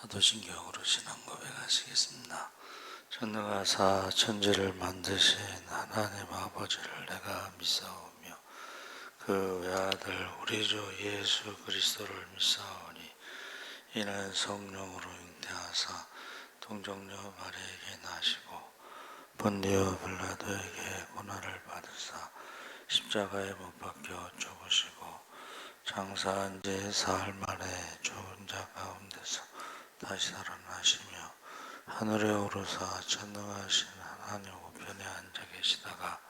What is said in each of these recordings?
사도신경으로 신앙 고백하시겠습니다. 전능하사 천지를 만드신 하나님 아버지를 내가 믿사오며 그 외아들 우리 주 예수 그리스도를 믿사오니 이는 성령으로 잉태하사 동정녀 마리아에게 나시고 본디오 빌라도에게 고난을 받으사 십자가에 못 박혀 죽으시고 장사한 지 사흘 만에 죽은 자 가운데서 다시 살아나시며 하늘에 오르사 전능하신 하나님 우편에 앉아 계시다가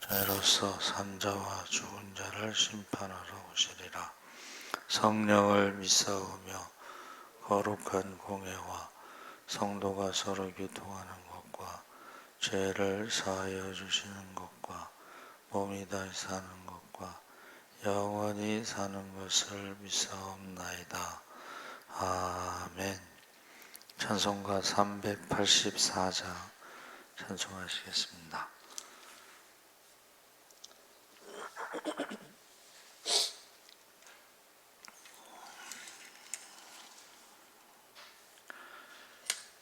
저희로서 산자와 죽은 자를 심판하러 오시리라. 성령을 믿사오며 거룩한 공회와 성도가 서로 교통하는 것과 죄를 사하여 주시는 것과 몸이 다시 사는 것과 영원히 사는 것을 믿사옵나이다. 아멘. 찬송가 384장 찬송하시겠습니다.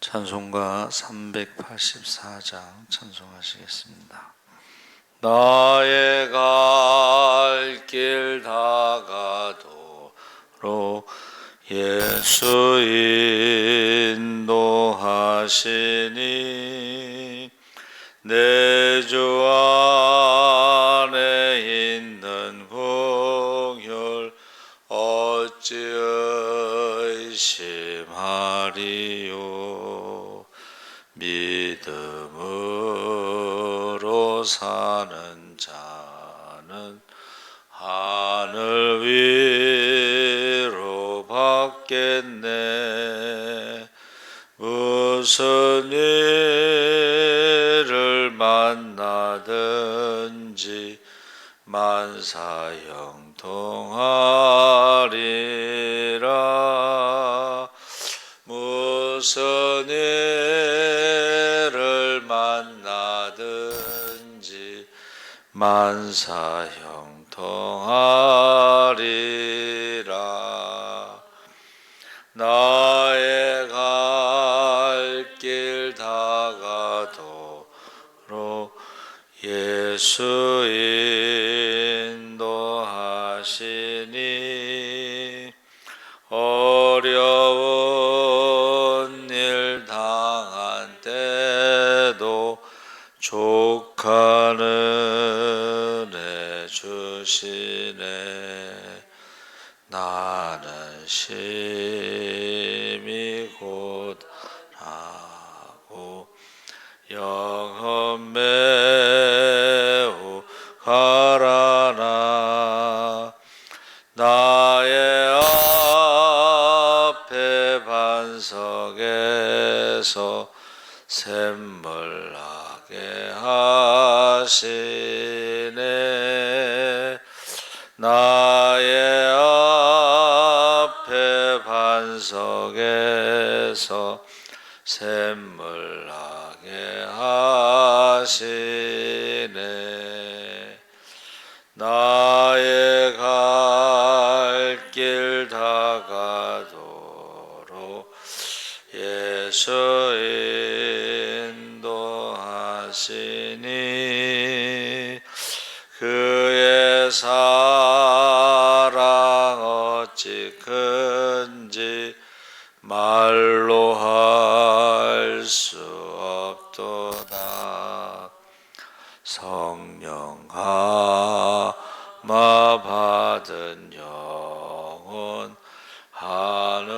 찬송가 384장 찬송하시겠습니다. 나의 갈 길 다가도록 예수 인도하시니 내 주 안에 있는 긍휼 어찌 의심하리요. 믿음으로 사는 자는 하늘 위로 받겠네. 무슨 일을 만나든지 만사형통하리라. 무슨 일을 만나든지 만사형통하리라. 나의 갈 길 다가도록 예수 인도하시니 어려운 일 당한 때도 족하는 애 주시네. 나는 심히 고단하고 영혼 매우 가라나. 나의 앞에 반석에서 샘물 나게 하시네. 나의 앞에 반석에서 샘물 나게 하시네. 나의 갈 길 다가도록 예수 인도하시니 그의 사랑 어찌 큰지 말로 할 수 없도다. 성령 감화 받은 영혼 하늘나라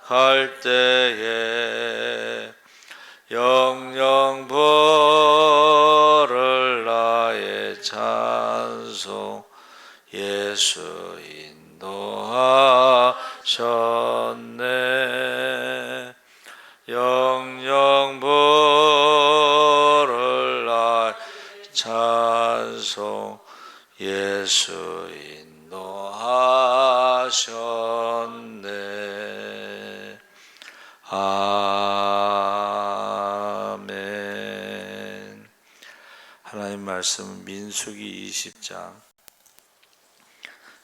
갈 때에 영영 부를 나의 찬송 예수 인도하셨네. 영영 부를 나의 찬송 예수 인도하셨네. 아멘. 하나님 말씀 민수기 20장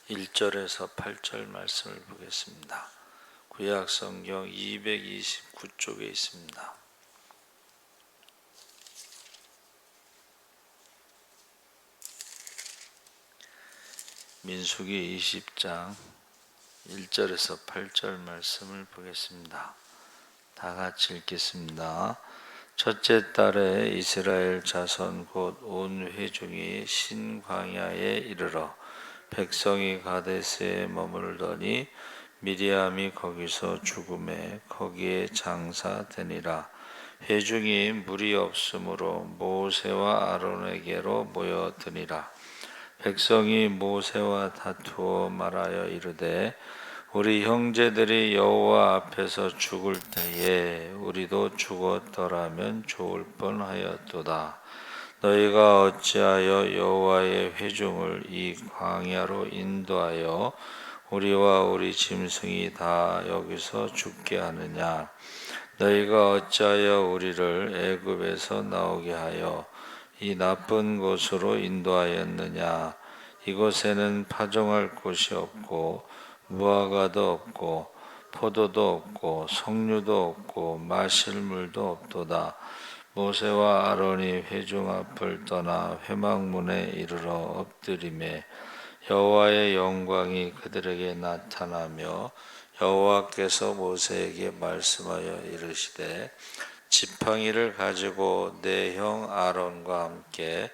1절에서 8절 말씀을 보겠습니다. 구약 성경 229쪽에 있습니다. 민수기 20장 1절에서 8절 말씀을 보겠습니다. 다 같이 읽겠습니다. 첫째 달에 이스라엘 자손 곧 온 회중이 신광야에 이르러 백성이 가데스에 머물더니 미리암이 거기서 죽음에 거기에 장사되니라. 회중이 물이 없으므로 모세와 아론에게로 모여드니라. 백성이 모세와 다투어 말하여 이르되 우리 형제들이 여호와 앞에서 죽을 때에 우리도 죽었더라면 좋을 뻔하였도다. 너희가 어찌하여 여호와의 회중을 이 광야로 인도하여 우리와 우리 짐승이 다 여기서 죽게 하느냐? 너희가 어찌하여 우리를 애굽에서 나오게 하여 이 나쁜 곳으로 인도하였느냐? 이곳에는 파종할 곳이 없고 무화과도 없고 포도도 없고 석류도 없고 마실 물도 없도다. 모세와 아론이 회중 앞을 떠나 회막문에 이르러 엎드리매 여호와의 영광이 그들에게 나타나며 여호와께서 모세에게 말씀하여 이르시되 지팡이를 가지고 내 형 아론과 함께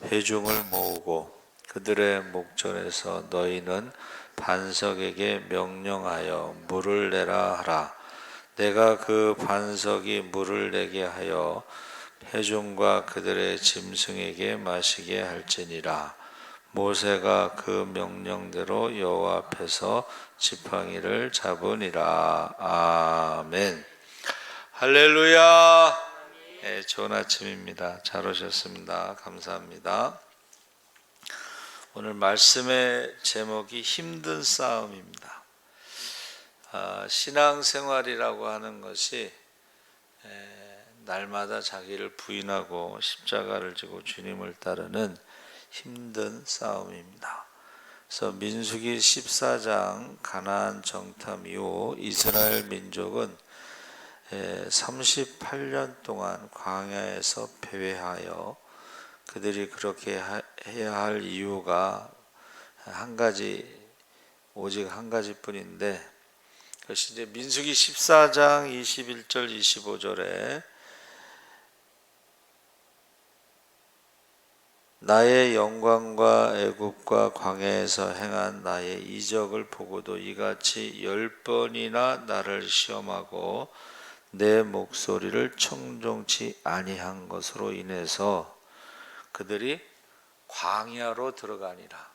회중을 모으고 그들의 목전에서 너희는 반석에게 명령하여 물을 내라 하라. 내가 그 반석이 물을 내게 하여 회중과 그들의 짐승에게 마시게 할지니라. 모세가 그 명령대로 여호와 앞에서 지팡이를 잡으니라. 아멘. 할렐루야. 네, 좋은 아침입니다. 잘 오셨습니다. 감사합니다. 오늘 말씀의 제목이 힘든 싸움입니다. 신앙생활이라고 하는 것이 날마다 자기를 부인하고 십자가를 지고 주님을 따르는 힘든 싸움입니다. 그래서 민수기 14장 가나안 정탐 이후 이스라엘 민족은 38년 동안 광야에서 패배하여 그들이 그렇게 해야 할 이유가 오직 한 가지뿐인데 그것이 이제 민수기 14장 21절 25절에 나의 영광과 애굽과 광야에서 행한 나의 이적을 보고도 이같이 10번이나 나를 시험하고 내 목소리를 청종치 아니한 것으로 인해서 그들이 광야로 들어가니라.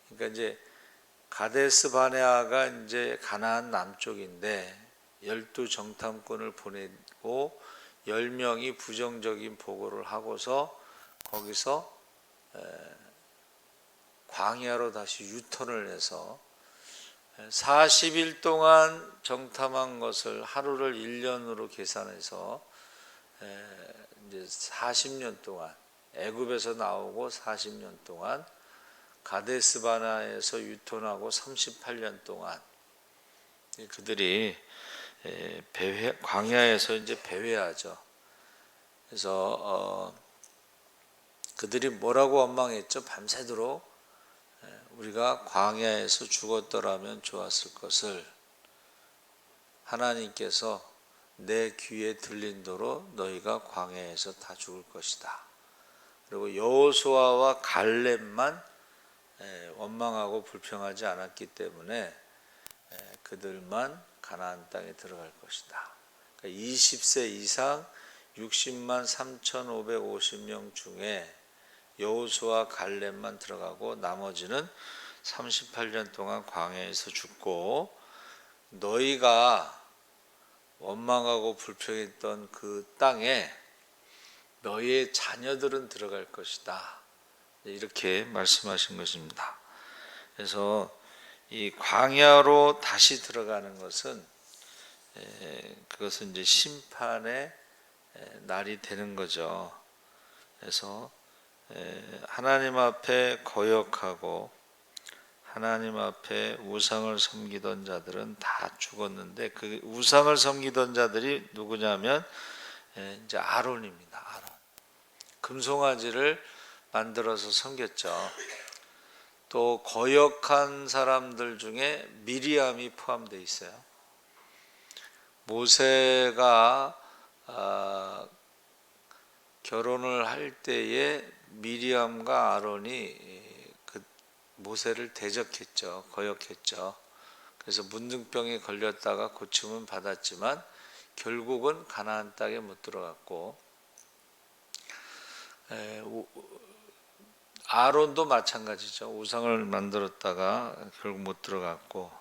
그러니까 이제 가데스 바네아가 이제 가나안 남쪽인데 12정탐꾼을 보내고 10명이 부정적인 보고를 하고서 거기서 광야로 다시 유턴을 해서 40일 동안 정탐한 것을 하루를 1년으로 계산해서 이제 40년 동안 애굽에서 나오고 40년 동안 가데스 바네아에서 유턴하고 38년 동안 그들이 광야에서 이제 배회하죠. 그래서 그들이 뭐라고 원망했죠? 밤새도록 우리가 광야에서 죽었더라면 좋았을 것을 하나님께서 내 귀에 들린 도로 너희가 광야에서 다 죽을 것이다. 그리고 여호수아와 갈렙만 원망하고 불평하지 않았기 때문에 그들만 가나안 땅에 들어갈 것이다. 그러니까 20세 이상 60만 3,550명 중에 여호수아 갈렙만 들어가고 나머지는 38년 동안 광야에서 죽고 너희가 원망하고 불평했던 그 땅에 너희의 자녀들은 들어갈 것이다. 이렇게 말씀하신 것입니다. 그래서 이 광야로 다시 들어가는 것은 그것은 이제 심판의 날이 되는 거죠. 그래서 하나님 앞에 거역하고 하나님 앞에 우상을 섬기던 자들은 다 죽었는데 그 우상을 섬기던 자들이 누구냐면 이제 아론입니다. 아론. 금송아지를 만들어서 섬겼죠. 또 거역한 사람들 중에 미리암이 포함되어 있어요. 모세가 결혼을 할 때에 미리암과 아론이 그 모세를 대적했죠. 거역했죠. 그래서 문둥병에 걸렸다가 고침은 받았지만 결국은 가나안 땅에 못 들어갔고, 아론도 마찬가지죠. 우상을 만들었다가 결국 못 들어갔고,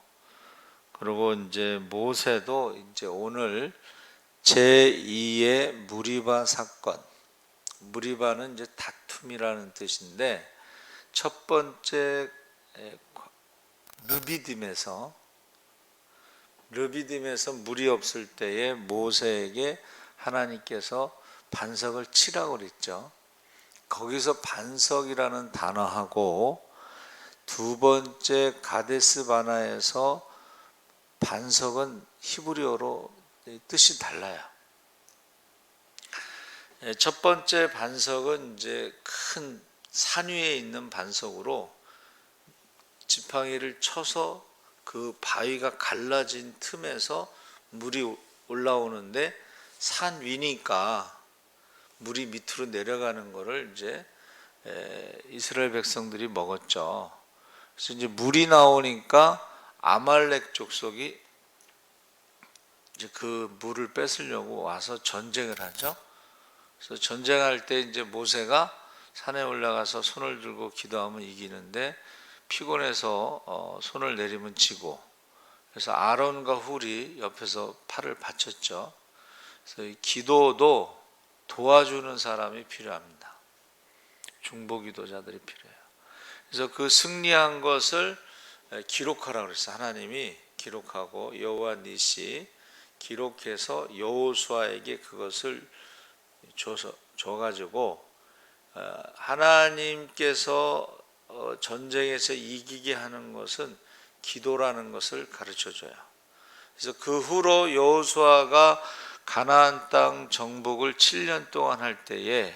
그리고 이제 모세도 이제 오늘 제2의 무리바 사건, 무리바는 이제 다툼이라는 뜻인데, 첫 번째 르비딤에서 물이 없을 때에 모세에게 하나님께서 반석을 치라고 그랬죠. 거기서 반석이라는 단어하고 두 번째 가데스 바나에서 반석은 히브리어로 뜻이 달라요. 첫 번째 반석은 이제 큰 산 위에 있는 반석으로 지팡이를 쳐서 그 바위가 갈라진 틈에서 물이 올라오는데 산 위니까 물이 밑으로 내려가는 거를 이제 이스라엘 백성들이 먹었죠. 그래서 이제 물이 나오니까 아말렉 족속이 이제 그 물을 뺏으려고 와서 전쟁을 하죠. 그래서 전쟁할 때 이제 모세가 산에 올라가서 손을 들고 기도하면 이기는데 피곤해서 손을 내리면 지고, 그래서 아론과 훌이 옆에서 팔을 받쳤죠. 그래서 이 기도도 도와주는 사람이 필요합니다. 중보기도자들이 필요해요. 그래서 그 승리한 것을 기록하라고 그랬어요. 하나님이 기록하고 여호와 니시 기록해서 여호수아에게 그것을 줘가지고 하나님께서 전쟁에서 이기게 하는 것은 기도라는 것을 가르쳐줘요. 그래서 그 후로 여호수아가 가나안 땅 정복을 7년 동안 할 때에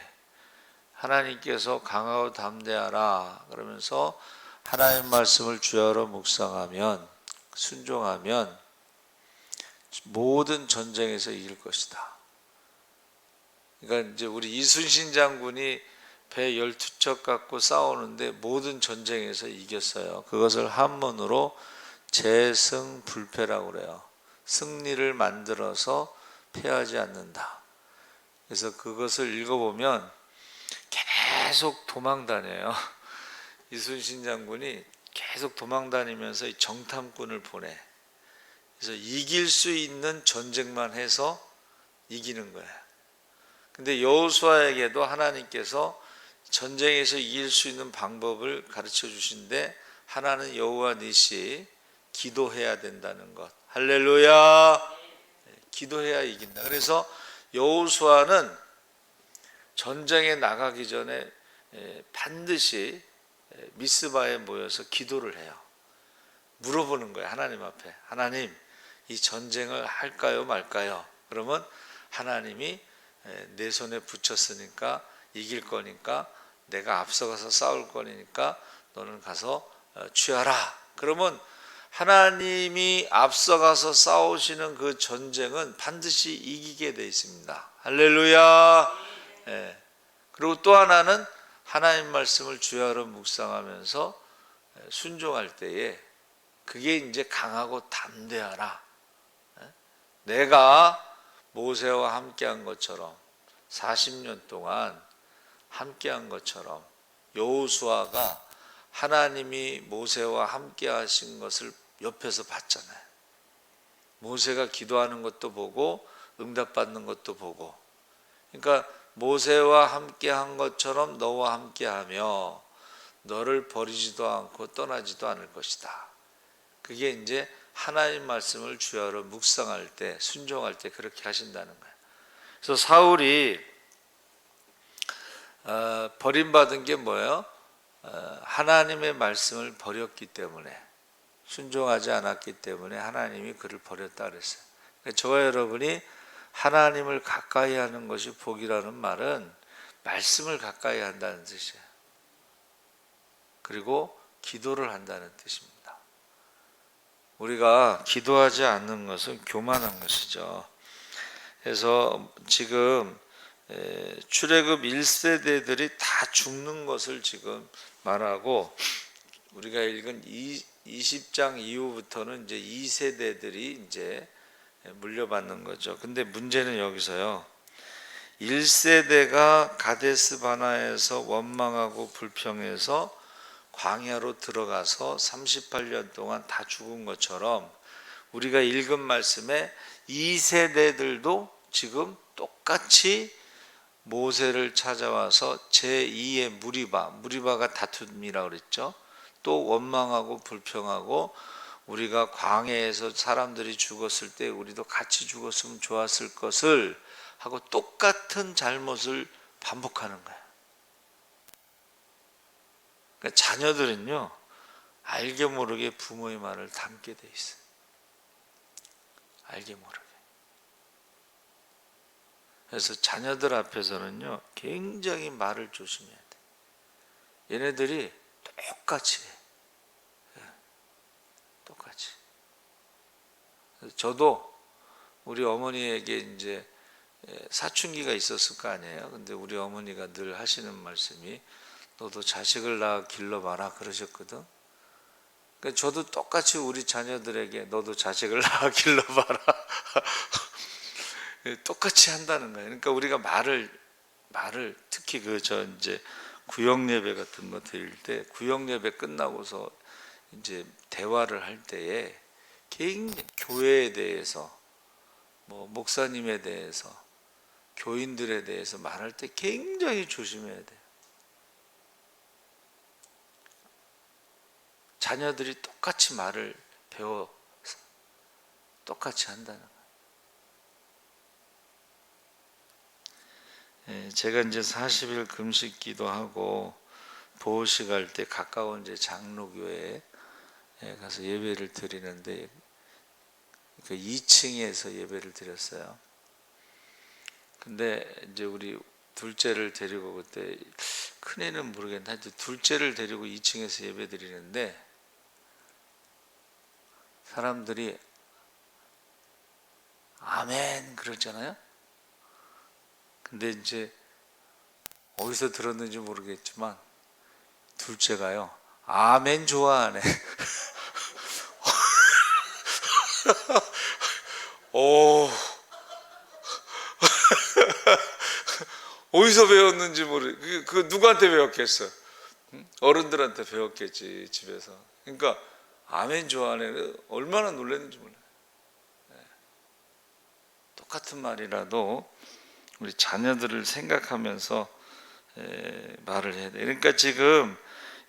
하나님께서 강하고 담대하라 그러면서 하나님 말씀을 주야로 묵상하면, 순종하면 모든 전쟁에서 이길 것이다. 그러니까 이제 우리 이순신 장군이 배 12척 갖고 싸우는데 모든 전쟁에서 이겼어요. 그것을 한문으로 재승불패라고 그래요. 승리를 만들어서 패하지 않는다. 그래서 그것을 읽어보면 계속 도망 다녀요. 이순신 장군이 계속 도망 다니면서 이 정탐꾼을 보내. 그래서 이길 수 있는 전쟁만 해서 이기는 거예요. 근데 여호수아에게도 하나님께서 전쟁에서 이길 수 있는 방법을 가르쳐 주신데, 하나는 여호와 니시 기도해야 된다는 것. 할렐루야. 기도해야 이긴다. 그래서 여호수아는 전쟁에 나가기 전에 반드시 미스바에 모여서 기도를 해요. 물어보는 거예요. 하나님 앞에. 하나님, 이 전쟁을 할까요 말까요? 그러면 하나님이 내 손에 붙였으니까 이길 거니까, 내가 앞서가서 싸울 거니까 너는 가서 취하라. 그러면 하나님이 앞서가서 싸우시는 그 전쟁은 반드시 이기게 돼 있습니다. 할렐루야. 그리고 또 하나는 하나님 말씀을 주야로 묵상하면서 순종할 때에 그게 이제 강하고 담대하라. 내가 모세와 함께한 것처럼 40년 동안 함께한 것처럼 여호수아가 하나님이 모세와 함께 하신 것을 옆에서 봤잖아요. 모세가 기도하는 것도 보고 응답받는 것도 보고. 그러니까 모세와 함께한 것처럼 너와 함께하며 너를 버리지도 않고 떠나지도 않을 것이다. 그게 이제 하나님 말씀을 주야로 묵상할 때, 순종할 때 그렇게 하신다는 거예요. 그래서 사울이 버림받은 게 뭐예요? 하나님의 말씀을 버렸기 때문에, 순종하지 않았기 때문에 하나님이 그를 버렸다 그랬어요. 그러니까 저와 여러분이 하나님을 가까이 하는 것이 복이라는 말은 말씀을 가까이 한다는 뜻이에요. 그리고 기도를 한다는 뜻입니다. 우리가 기도하지 않는 것은 교만한 것이죠. 그래서 지금 출애굽 1세대들이 다 죽는 것을 지금 말하고, 우리가 읽은 20장 이후부터는 이제 2세대들이 이제 물려받는 거죠. 근데 문제는 여기서요. 1세대가 가데스 바나에서 원망하고 불평해서 광야로 들어가서 38년 동안 다 죽은 것처럼, 우리가 읽은 말씀에 2세대들도 지금 똑같이 모세를 찾아와서 제2의 무리바가 다툼이라고 그랬죠. 또 원망하고 불평하고, 우리가 광야에서 사람들이 죽었을 때 우리도 같이 죽었으면 좋았을 것을 하고 똑같은 잘못을 반복하는 거예요. 그러니까 자녀들은요, 알게 모르게 부모의 말을 담게 돼 있어요. 알게 모르게. 그래서 자녀들 앞에서는요, 굉장히 말을 조심해야 돼. 얘네들이 똑같이 해. 똑같이. 저도 우리 어머니에게 이제 사춘기가 있었을 거 아니에요. 근데 우리 어머니가 늘 하시는 말씀이, 너도 자식을 낳아 길러봐라 그러셨거든. 그러니까 저도 똑같이 우리 자녀들에게 너도 자식을 낳아 길러봐라 똑같이 한다는 거예요. 그러니까 우리가 말을 특히 이제 구역 예배 같은 거 드릴 때, 구역 예배 끝나고서 이제 대화를 할 때에 굉장히 교회에 대해서, 뭐 목사님에 대해서, 교인들에 대해서 말할 때 굉장히 조심해야 돼요. 자녀들이 똑같이 말을 배워서 똑같이 한다는 거예요. 제가 이제 40일 금식 기도하고 보호식 할 때 가까운 이제 장로교회에 가서 예배를 드리는데, 그 2층에서 예배를 드렸어요. 근데 이제 우리 둘째를 데리고, 그때 큰애는 모르겠는데 하여튼 둘째를 데리고 2층에서 예배 드리는데, 사람들이 아멘 그러잖아요. 근데 이제 어디서 들었는지 모르겠지만 둘째가요, 아멘 좋아하네. 오, 어디서 배웠는지 그 누구한테 배웠겠어? 어른들한테 배웠겠지, 집에서. 그러니까 아멘 좋아하네, 얼마나 놀랐는지 몰라요. 똑같은 말이라도 우리 자녀들을 생각하면서 말을 해야 돼. 그러니까 지금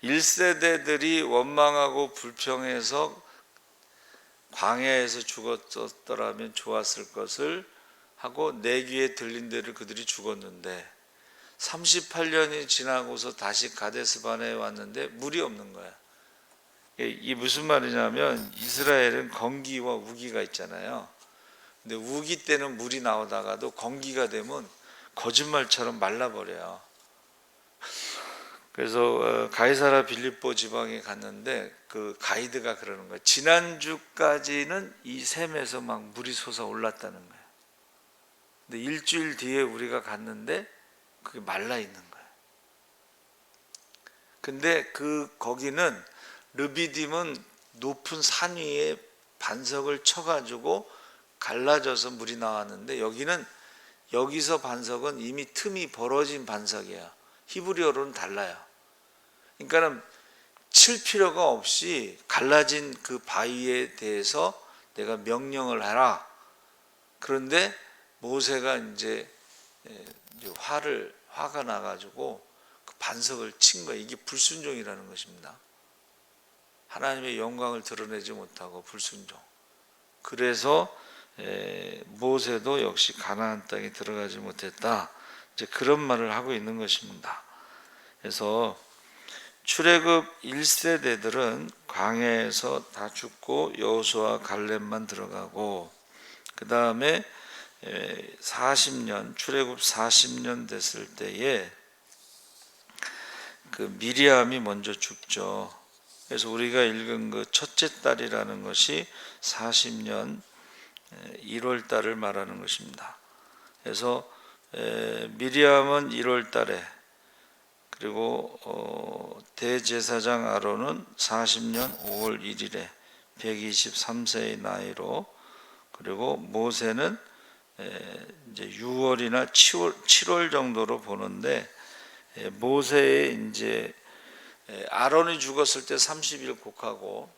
1세대들이 원망하고 불평해서 광야에서 죽었더라면 좋았을 것을 하고 내 귀에 들린 대로 그들이 죽었는데, 38년이 지나고서 다시 가데스 바네에 왔는데 물이 없는 거야. 이게 무슨 말이냐면, 이스라엘은 건기와 우기가 있잖아요. 근데 우기 때는 물이 나오다가도 건기가 되면 거짓말처럼 말라버려요. 그래서 가이사라 빌립보 지방에 갔는데 그 가이드가 그러는 거예요. 지난주까지는 이 샘에서 막 물이 솟아 올랐다는 거예요. 근데 일주일 뒤에 우리가 갔는데 그게 말라 있는 거예요. 근데 거기는 르비딤은 높은 산 위에 반석을 쳐가지고 갈라져서 물이 나왔는데, 여기서 반석은 이미 틈이 벌어진 반석이에요. 히브리어로는 달라요. 그러니까는 칠 필요가 없이 갈라진 그 바위에 대해서 내가 명령을 하라. 그런데 모세가 이제 화가 나가지고 그 반석을 친 거예요. 이게 불순종이라는 것입니다. 하나님의 영광을 드러내지 못하고 불순종. 그래서 모세도 역시 가나안 땅에 들어가지 못했다. 이제 그런 말을 하고 있는 것입니다. 그래서 출애굽 1세대들은 광야에서 다 죽고 여호수아 갈렙만 들어가고, 그 다음에 40년 출애굽 40년 됐을 때에 그 미리암이 먼저 죽죠. 그래서 우리가 읽은 그 첫째 달이라는 것이 40년 1월 달을 말하는 것입니다. 그래서 미리암은 1월 달에, 그리고 대제사장 아론은 40년 5월 1일에 123세의 나이로, 그리고 모세는 이제 6월이나 7월 정도로 보는데, 모세의 이제 아론이 죽었을 때 30일 곡하고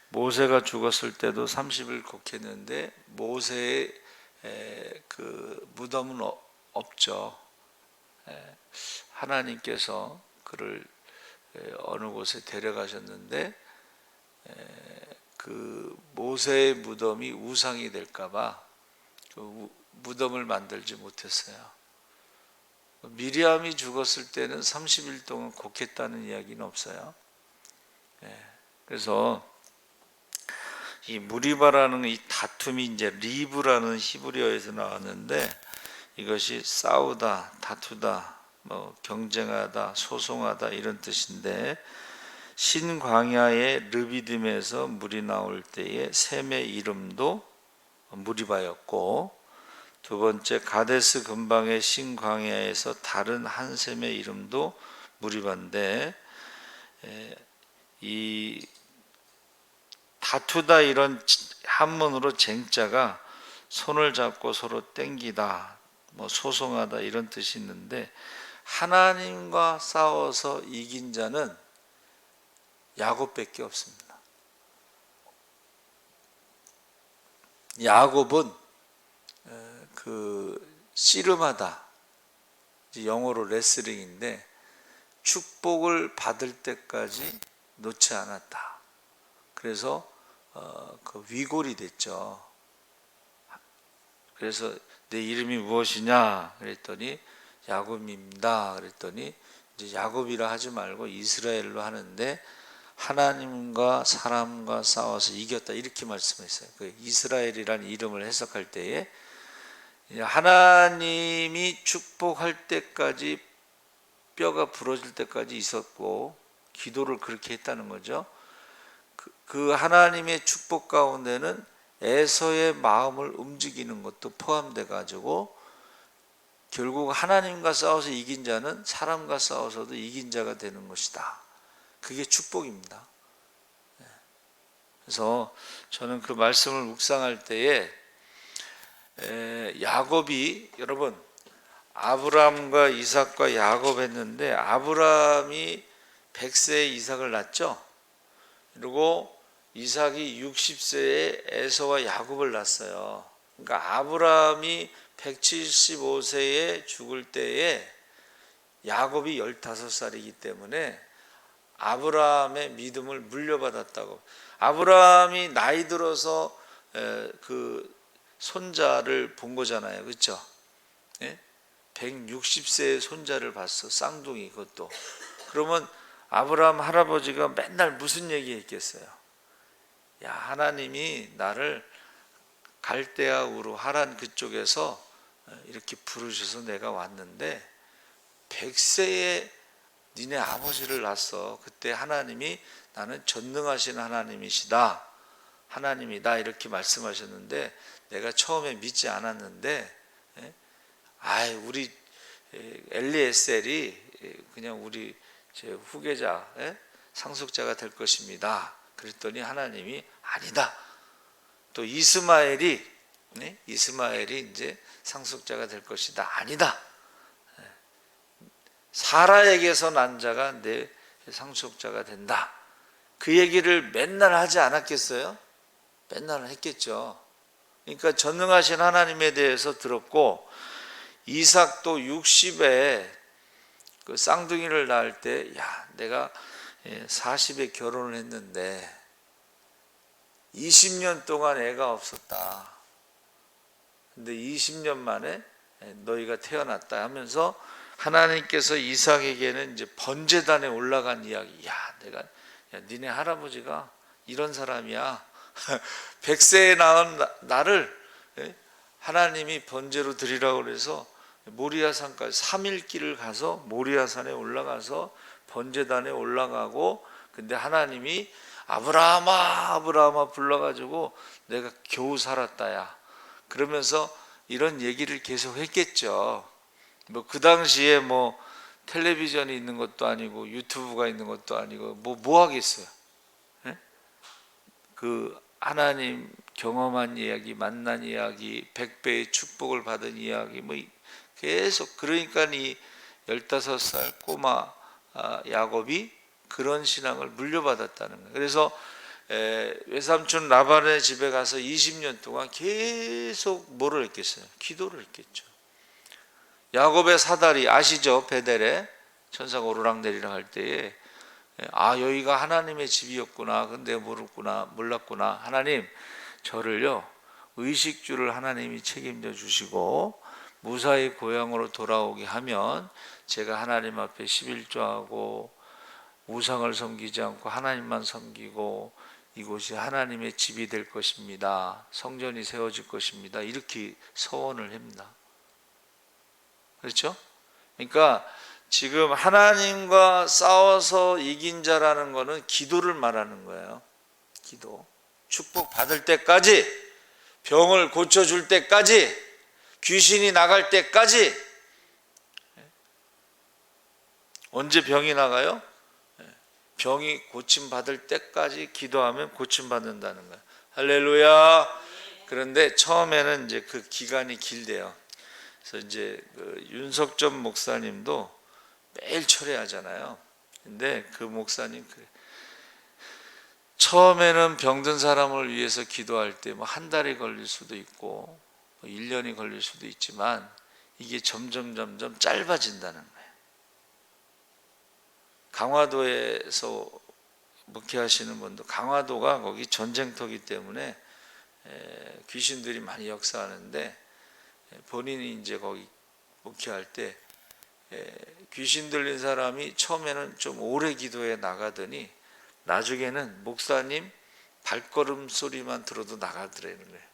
모세가 죽었을 때도 30일 곡했는데 모세의 그 무덤은 없죠. 하나님께서 그를 어느 곳에 데려가셨는데 그 모세의 무덤이 우상이 될까봐 그 무덤을 만들지 못했어요. 미리암이 죽었을 때는 30일 동안 곡했다는 이야기는 없어요. 그래서 이 무리바라는 이 다툼이 이제 리브라는 히브리어에서 나왔는데, 이것이 싸우다, 다투다, 뭐 경쟁하다, 소송하다 이런 뜻인데, 신광야의 르비딤에서 물이 나올 때의 샘의 이름도 무리바였고, 두 번째 가데스 근방의 신광야에서 다른 한 샘의 이름도 무리바인데, 이 다투다 이런 한문으로 쟁자가 손을 잡고 서로 땡기다, 뭐 소송하다 이런 뜻이 있는데, 하나님과 싸워서 이긴 자는 야곱밖에 없습니다. 야곱은 그 씨름하다, 영어로 레슬링인데 축복을 받을 때까지 놓지 않았다. 그래서 그 위골이 됐죠. 그래서 내 이름이 무엇이냐 그랬더니 야곱입니다. 그랬더니 이제 야곱이라 하지 말고 이스라엘로 하는데, 하나님과 사람과 싸워서 이겼다 이렇게 말씀했어요. 그 이스라엘이라는 이름을 해석할 때에 하나님이 축복할 때까지 뼈가 부러질 때까지 있었고 기도를 그렇게 했다는 거죠. 그 하나님의 축복 가운데는 에서의 마음을 움직이는 것도 포함돼 가지고 결국 하나님과 싸워서 이긴 자는 사람과 싸워서도 이긴 자가 되는 것이다. 그게 축복입니다. 그래서 저는 그 말씀을 묵상할 때에 야곱이, 여러분 아브라함과 이삭과 야곱 했는데 아브라함이 100세에 이삭을 낳죠. 그리고 이삭이 60세에 에서와 야곱을 낳았어요. 그러니까 아브라함이 175세에 죽을 때에 야곱이 15살이기 때문에 아브라함의 믿음을 물려받았다고. 아브라함이 나이 들어서 그 손자를 본 거잖아요. 그렇죠? 160세의 손자를 봤어. 쌍둥이. 그것도. 그러면 아브라함 할아버지가 맨날 무슨 얘기 했겠어요? 야, 하나님이 나를 갈대아 우르 하란 그쪽에서 이렇게 부르셔서 내가 왔는데 100세에 니네 아버지를 낳았어. 그때 하나님이 나는 전능하신 하나님이시다, 하나님이다 이렇게 말씀하셨는데 내가 처음에 믿지 않았는데 우리 엘리에셀이 그냥 우리 제 후계자, 상속자가 될 것입니다. 그랬더니 하나님이 아니다. 또 이스마엘이 이제 상속자가 될 것이다. 아니다. 사라에게서 난 자가 내 상속자가 된다. 그 얘기를 맨날 하지 않았겠어요? 맨날 했겠죠. 그러니까 전능하신 하나님에 대해서 들었고, 이삭도 60에 그 쌍둥이를 낳을 때, 야, 내가 40에 결혼을 했는데 20년 동안 애가 없었다. 근데 20년 만에 너희가 태어났다 하면서 하나님께서 이삭에게는 이제 번제단에 올라간 이야기. 니네 할아버지가 이런 사람이야. 100세에 낳은 나를 하나님이 번제로 드리라고 그래서 모리아산까지 3일 길을 가서 모리아산에 올라가서 번제단에 올라가고, 근데 하나님이 아브라함아 아브라함아 불러가지고 내가 겨우 살았다야 그러면서 이런 얘기를 계속 했겠죠. 뭐 그 당시에 뭐 텔레비전이 있는 것도 아니고 유튜브가 있는 것도 아니고 뭐 하겠어요. 예? 그 하나님 경험한 이야기, 만난 이야기, 100배의 축복을 받은 이야기 뭐 계속, 그러니까 이 15살 꼬마 야곱이 그런 신앙을 물려받았다는 거예요. 그래서 외삼촌 라반의 집에 가서 20년 동안 계속 뭐를 했겠어요? 기도를 했겠죠. 야곱의 사다리 아시죠? 베델에 천사가 오르락내리락 할 때에 여기가 하나님의 집이었구나. 근데 몰랐구나. 하나님, 저를요 의식주를 하나님이 책임져 주시고 무사히 고향으로 돌아오게 하면 제가 하나님 앞에 11조하고 우상을 섬기지 않고 하나님만 섬기고 이곳이 하나님의 집이 될 것입니다. 성전이 세워질 것입니다. 이렇게 서원을 합니다. 그렇죠? 그러니까 지금 하나님과 싸워서 이긴 자라는 것은 기도를 말하는 거예요. 기도. 축복 받을 때까지, 병을 고쳐줄 때까지, 귀신이 나갈 때까지. 언제 병이 나가요? 병이 고침받을 때까지 기도하면 고침받는다는 거예요. 할렐루야. 그런데 처음에는 이제 그 기간이 길대요. 그래서 이제 그 윤석전 목사님도 매일 철회하잖아요. 근데 그 목사님 처음에는 병든 사람을 위해서 기도할 때 뭐 한 달이 걸릴 수도 있고 1년이 걸릴 수도 있지만 이게 점점 짧아진다는 거예요. 강화도에서 목회하시는 분도, 강화도가 거기 전쟁터기 때문에 귀신들이 많이 역사하는데, 본인이 이제 거기 목회할 때 귀신 들린 사람이 처음에는 좀 오래 기도해 나가더니 나중에는 목사님 발걸음 소리만 들어도 나가더라는 거예요.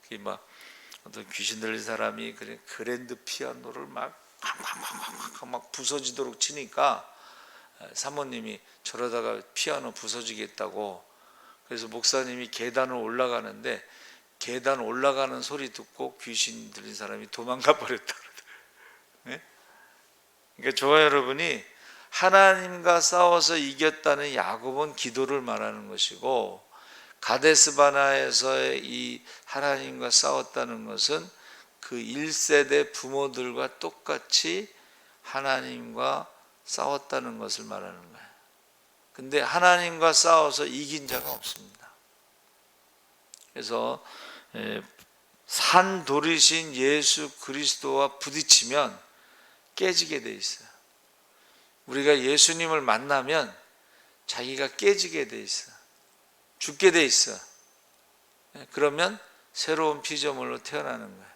그게 막 어떤 귀신 들린 사람이 그냥 그랜드 피아노를 막 부서지도록 치니까 사모님이 저러다가 피아노 부서지겠다고, 그래서 목사님이 계단을 올라가는데 계단 올라가는 소리 듣고 귀신 들린 사람이 도망가 버렸다 그러더라고요. 그러니까 저와 여러분이 하나님과 싸워서 이겼다는 야곱은 기도를 말하는 것이고, 가데스 바나에서의 이 하나님과 싸웠다는 것은 그 1세대 부모들과 똑같이 하나님과 싸웠다는 것을 말하는 거예요. 근데 하나님과 싸워서 이긴 자가 없습니다. 그래서 산돌이신 예수 그리스도와 부딪히면 깨지게 돼 있어요. 우리가 예수님을 만나면 자기가 깨지게 돼 있어. 죽게 돼 있어. 그러면 새로운 피조물로 태어나는 거예요.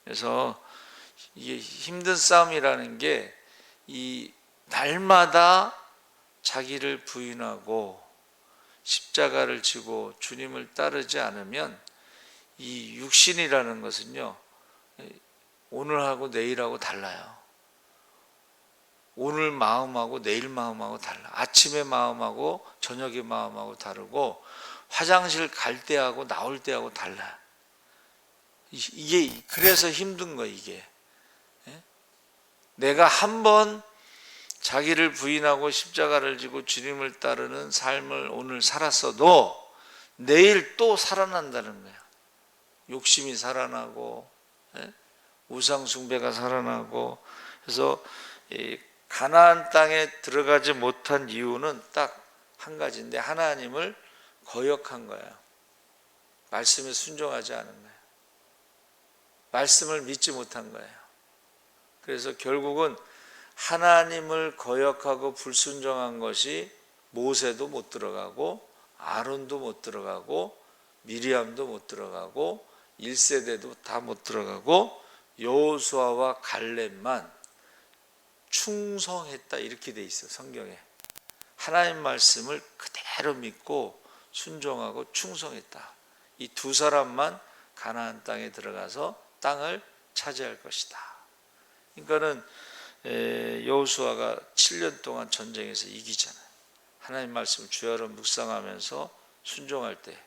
그래서 이게 힘든 싸움이라는 게 이 날마다 자기를 부인하고 십자가를 지고 주님을 따르지 않으면 이 육신이라는 것은요 오늘하고 내일하고 달라요. 오늘 마음하고 내일 마음하고 달라. 아침의 마음하고 저녁의 마음하고 다르고 화장실 갈 때하고 나올 때하고 달라. 이게 그래서 힘든 거예요. 이게 내가 한번 자기를 부인하고 십자가를 지고 주님을 따르는 삶을 오늘 살았어도 내일 또 살아난다는 거예요. 욕심이 살아나고 우상 숭배가 살아나고. 그래서 가나안 땅에 들어가지 못한 이유는 딱 한 가지인데 하나님을 거역한 거예요. 말씀에 순종하지 않은 거예요. 말씀을 믿지 못한 거예요. 그래서 결국은 하나님을 거역하고 불순종한 것이 모세도 못 들어가고 아론도 못 들어가고 미리암도 못 들어가고 1세대도 다 못 들어가고 여호수아와 갈렙만 충성했다 이렇게 돼 있어 성경에. 하나님 말씀을 그대로 믿고 순종하고 충성했다. 이 두 사람만 가나안 땅에 들어가서 땅을 차지할 것이다. 그러니까는 여호수아가 7년 동안 전쟁에서 이기잖아요. 하나님 말씀을 주야로 묵상하면서 순종할 때,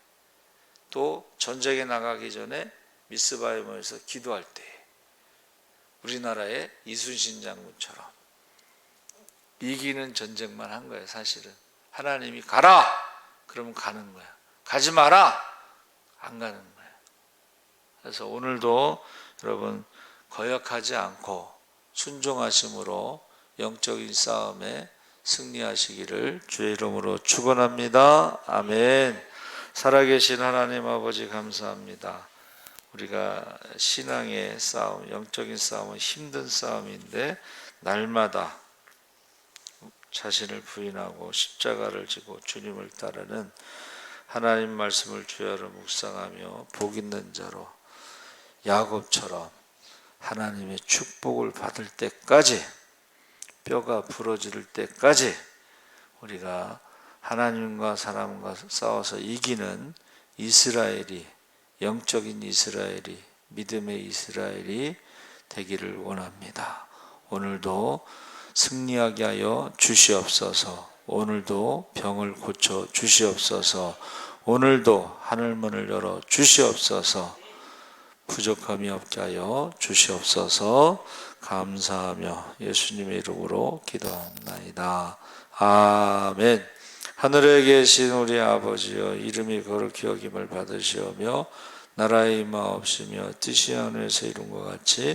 또 전쟁에 나가기 전에 미스바에 모여서 기도할 때, 우리나라의 이순신 장군처럼 이기는 전쟁만 한 거예요. 사실은 하나님이 가라 그러면 가는 거야, 가지 마라 안 가는 거예요. 그래서 오늘도 여러분 거역하지 않고 순종하심으로 영적인 싸움에 승리하시기를 주의 이름으로 축원합니다. 아멘. 살아계신 하나님 아버지 감사합니다. 우리가 신앙의 싸움, 영적인 싸움은 힘든 싸움인데 날마다 자신을 부인하고 십자가를 지고 주님을 따르는 하나님 말씀을 주야로 묵상하며 복 있는 자로 야곱처럼 하나님의 축복을 받을 때까지, 뼈가 부러질 때까지 우리가 하나님과 사람과 싸워서 이기는 이스라엘이, 영적인 이스라엘이, 믿음의 이스라엘이 되기를 원합니다. 오늘도 승리하게 하여 주시옵소서. 오늘도 병을 고쳐 주시옵소서. 오늘도 하늘문을 열어 주시옵소서. 부족함이 없게 하여 주시옵소서. 감사하며 예수님의 이름으로 기도합나이다. 아멘. 하늘에 계신 우리 아버지여, 이름이 거룩히 여김을 받으시오며 나라의 임하옵시며 뜻이 하늘에서 이룬 것 같이